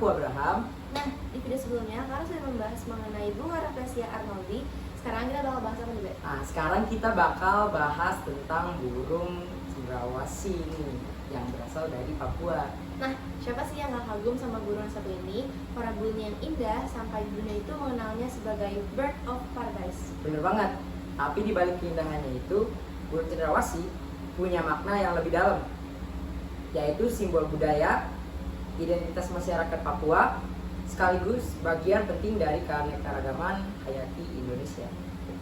Papua, Abraham. Nah, di video sebelumnya karena sudah membahas mengenai bunga Rafflesia arnoldi. Sekarang kita bakal bahas apa nih, Be? Nah, sekarang kita bakal bahas tentang burung cendrawasih ini yang berasal dari Papua. Nah, siapa sih yang gak kagum sama burung satu ini? Para bulunya yang indah sampai dunia itu mengenalnya sebagai bird of paradise. Bener banget. Tapi di balik keindahannya itu, burung cendrawasih punya makna yang lebih dalam, yaitu simbol budaya, identitas masyarakat Papua, sekaligus bagian penting dari keanekaragaman hayati Indonesia.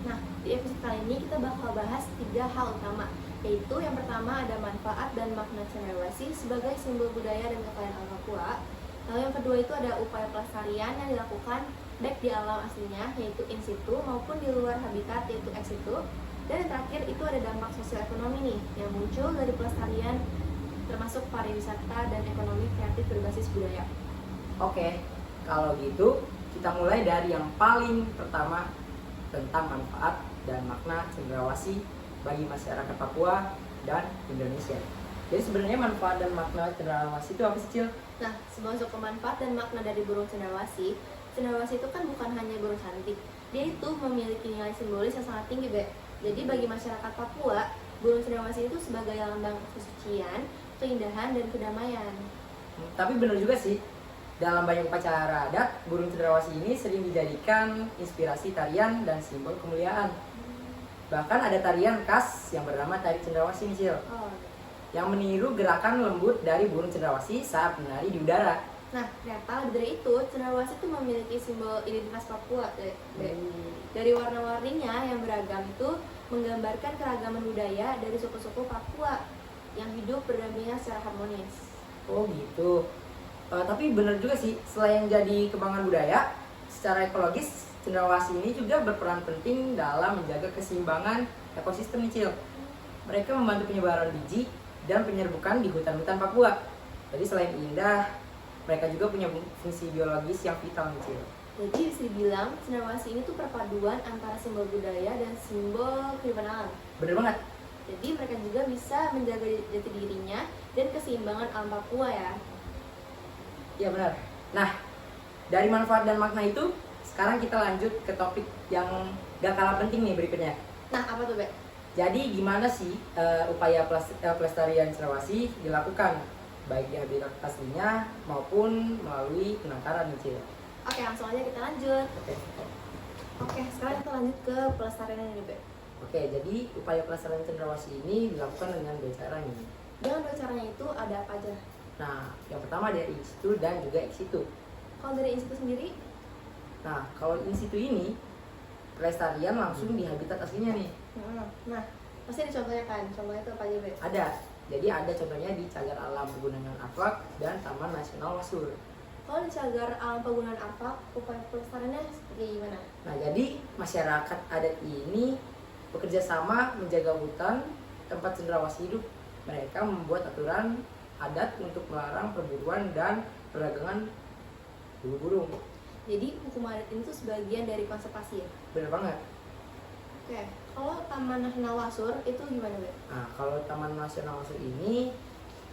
Nah, di episode kali ini kita bakal bahas 3 hal utama, yaitu yang pertama ada manfaat dan makna cendrawasih sebagai simbol budaya dan kekayaan alam Papua. Lalu yang kedua itu ada upaya pelestarian yang dilakukan baik di alam aslinya, yaitu in situ, maupun di luar habitat, yaitu ex situ. Dan yang terakhir itu ada dampak sosial ekonomi nih, yang muncul dari pelestarian, termasuk pariwisata dan ekonomi kreatif berbasis budaya. Oke, kalau gitu kita mulai dari yang paling pertama tentang manfaat dan makna cendrawasih bagi masyarakat Papua dan Indonesia. Jadi sebenarnya manfaat dan makna cendrawasih itu apa sih, Cil? Nah, sebelum ke manfaat dan makna dari burung cendrawasih itu kan bukan hanya burung cantik. Dia itu memiliki nilai simbolis yang sangat tinggi, Be. Jadi bagi masyarakat Papua, burung cendrawasih itu sebagai lambang kesucian, keindahan, dan kedamaian. Tapi benar juga sih, dalam banyak upacara adat, burung cendrawasih ini sering dijadikan inspirasi tarian dan simbol kemuliaan. Bahkan ada tarian khas yang bernama tari cendrawasih nih, Cil, yang meniru gerakan lembut dari burung cendrawasih saat menari di udara. Nah, ternyata lebih dari itu, cendrawasih itu memiliki simbol identitas Papua. Dari warna-warninya yang beragam itu menggambarkan keragaman budaya dari suku-suku Papua yang hidup berdampingan secara harmonis. Oh gitu. Tapi benar juga sih, selain jadi kebanggaan budaya, secara ekologis cendrawasih ini juga berperan penting dalam menjaga keseimbangan ekosistem nih, Cil. Mereka membantu penyebaran biji dan penyerbukan di hutan-hutan Papua. Jadi selain indah, mereka juga punya fungsi biologis yang vital nih, Cil. Jadi bisa dibilang cendrawasih ini tuh perpaduan antara simbol budaya dan simbol kehidupan alam. Bener banget. Jadi mereka juga bisa menjaga jati dirinya dan keseimbangan alam Papua ya. Iya benar. Nah, dari manfaat dan makna itu, sekarang kita lanjut ke topik yang gak kalah penting nih berikutnya. Nah, apa tuh, Be? Jadi gimana sih upaya pelestarian cendrawasih dilakukan, baik di habitat aslinya maupun melalui penangkaran nih, Cil? Oke, langsung aja kita lanjut. Oke. Oke, sekarang kita lanjut ke pelestarian ini, Be. Oke, jadi upaya pelestarian cendrawasih ini dilakukan dengan dua cara nih. Dengan dua caranya itu ada apa aja? Nah, yang pertama dari in situ dan juga ex situ. Kalau dari in situ sendiri? Nah, kalau in situ ini pelestarian langsung di habitat aslinya nih. Nah, pasti ada contohnya kan? Contohnya itu apa aja, Be? Ada. Jadi ada contohnya di Cagar Alam Pegunungan Arfak dan Taman Nasional Wasur. Kalau di Cagar Alam Pegunungan Arfak, upaya pelestariannya seperti gimana? Nah, jadi masyarakat adat ini bekerja sama menjaga hutan tempat cendrawasih hidup. Mereka membuat aturan adat untuk melarang perburuan dan perdagangan buru-burung. Jadi hukum adat ini tuh sebagian dari konservasi ya? Bener banget. Oke, kalau Taman Nasional Wasur itu gimana, Be? Nah, kalau Taman Nasional Wasur ini,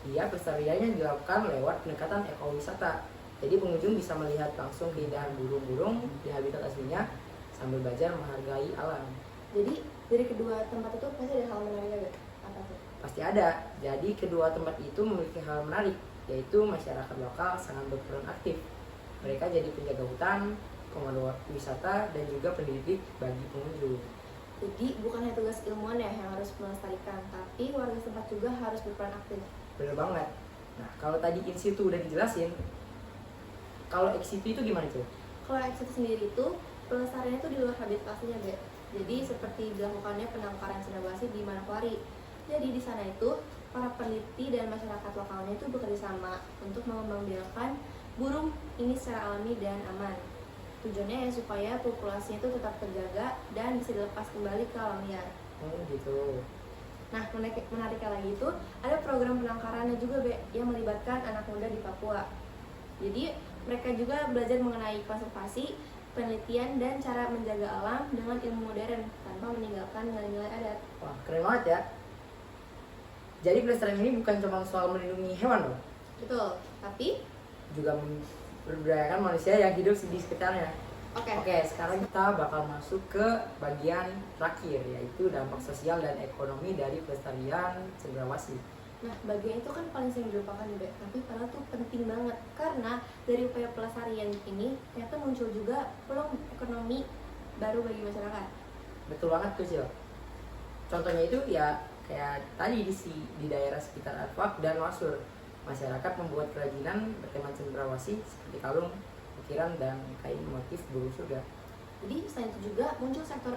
dia pelestariannya dilakukan lewat pendekatan ekowisata. Jadi pengunjung bisa melihat langsung keindahan burung-burung di habitat aslinya sambil belajar menghargai alam. Jadi dari kedua tempat itu pasti ada hal menariknya, Be? Apa tuh? Pasti ada. Jadi kedua tempat itu memiliki hal menarik, yaitu masyarakat lokal sangat berperan aktif. Mereka jadi penjaga hutan, pemandu wisata, dan juga pendidik bagi pengunjung. Jadi bukan hanya tugas ilmuwan ya yang harus melestarikan, tapi warga setempat juga harus berperan aktif. Bener banget. Nah, kalau tadi in situ udah dijelasin, kalau ex situ itu gimana, Cil? Kalau ex situ sendiri itu pelestariannya itu di luar habitat aslinya, Be. Jadi seperti dilakukannya penangkaran cendrawasih di Manokwari. Jadi di sana itu para peneliti dan masyarakat lokalnya itu bekerja sama untuk mengembangbiakan burung ini secara alami dan aman. Tujuannya ya supaya populasinya itu tetap terjaga dan bisa dilepas kembali ke alam liar. Gitu. Nah, menariknya lagi itu ada program penangkarannya juga, Be, yang melibatkan anak muda di Papua. Jadi mereka juga belajar mengenai konservasi, penelitian, dan cara menjaga alam dengan ilmu modern tanpa meninggalkan nilai-nilai adat. Wah, keren banget ya. Jadi pelestarian ini bukan cuma soal melindungi hewan loh, Betul, tapi juga berbudayakan manusia yang hidup di sekitarnya. Oke. Oke, sekarang kita bakal masuk ke bagian terakhir, yaitu dampak sosial dan ekonomi dari pelestarian cendrawasih. Nah, bagian itu kan paling sering dilupakan juga, tapi padahal tuh penting banget karena dari upaya pelestarian ini ternyata muncul juga peluang ekonomi baru bagi masyarakat. Betul banget tuh, Sil. Contohnya itu ya kayak tadi di daerah sekitar Arfak dan Wasur. Masyarakat membuat kerajinan bertema cendrawasih seperti kalung, ukiran, dan kain motif burung surga. Jadi selain itu juga muncul sektor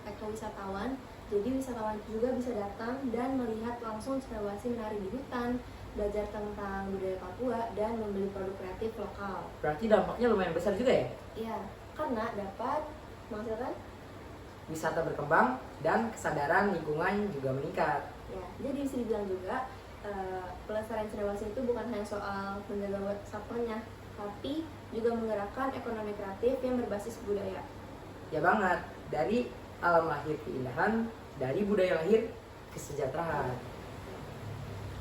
ekowisatawan. Jadi wisatawan juga bisa datang dan melihat langsung cendrawasih menari di hutan, belajar tentang budaya Papua, dan membeli produk kreatif lokal. Berarti dampaknya lumayan besar juga ya? Iya, karena dapat menghasilkan. Wisata berkembang dan kesadaran lingkungan juga meningkat. Ya, jadi bisa dibilang juga pelestarian cendrawasih itu bukan hanya soal menjaga satwanya, tapi juga menggerakkan ekonomi kreatif yang berbasis budaya. Ya banget, dari alam lahir keindahan, dari budaya lahir kesejahteraan.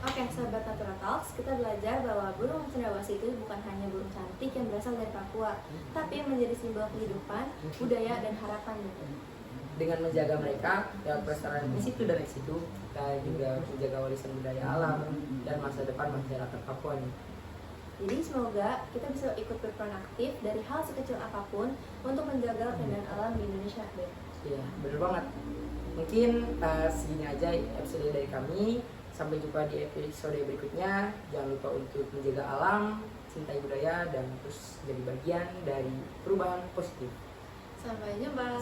Oke, sahabat Natura Talks, kita belajar bahwa burung cendrawasih itu bukan hanya burung cantik yang berasal dari Papua, tapi menjadi simbol kehidupan, budaya, dan harapan. Dengan menjaga mereka lewat pelestarian di situ dan di situ, kita juga menjaga warisan budaya alam dan masa depan masyarakat Papua nih. Jadi semoga kita bisa ikut berperan aktif dari hal sekecil apapun untuk menjaga keindahan alam di Indonesia. Iya, bener banget. Mungkin segini aja episode dari kami. Sampai jumpa di episode berikutnya. Jangan lupa untuk menjaga alam, cintai budaya, dan terus jadi bagian dari perubahan positif. Sampai jumpa.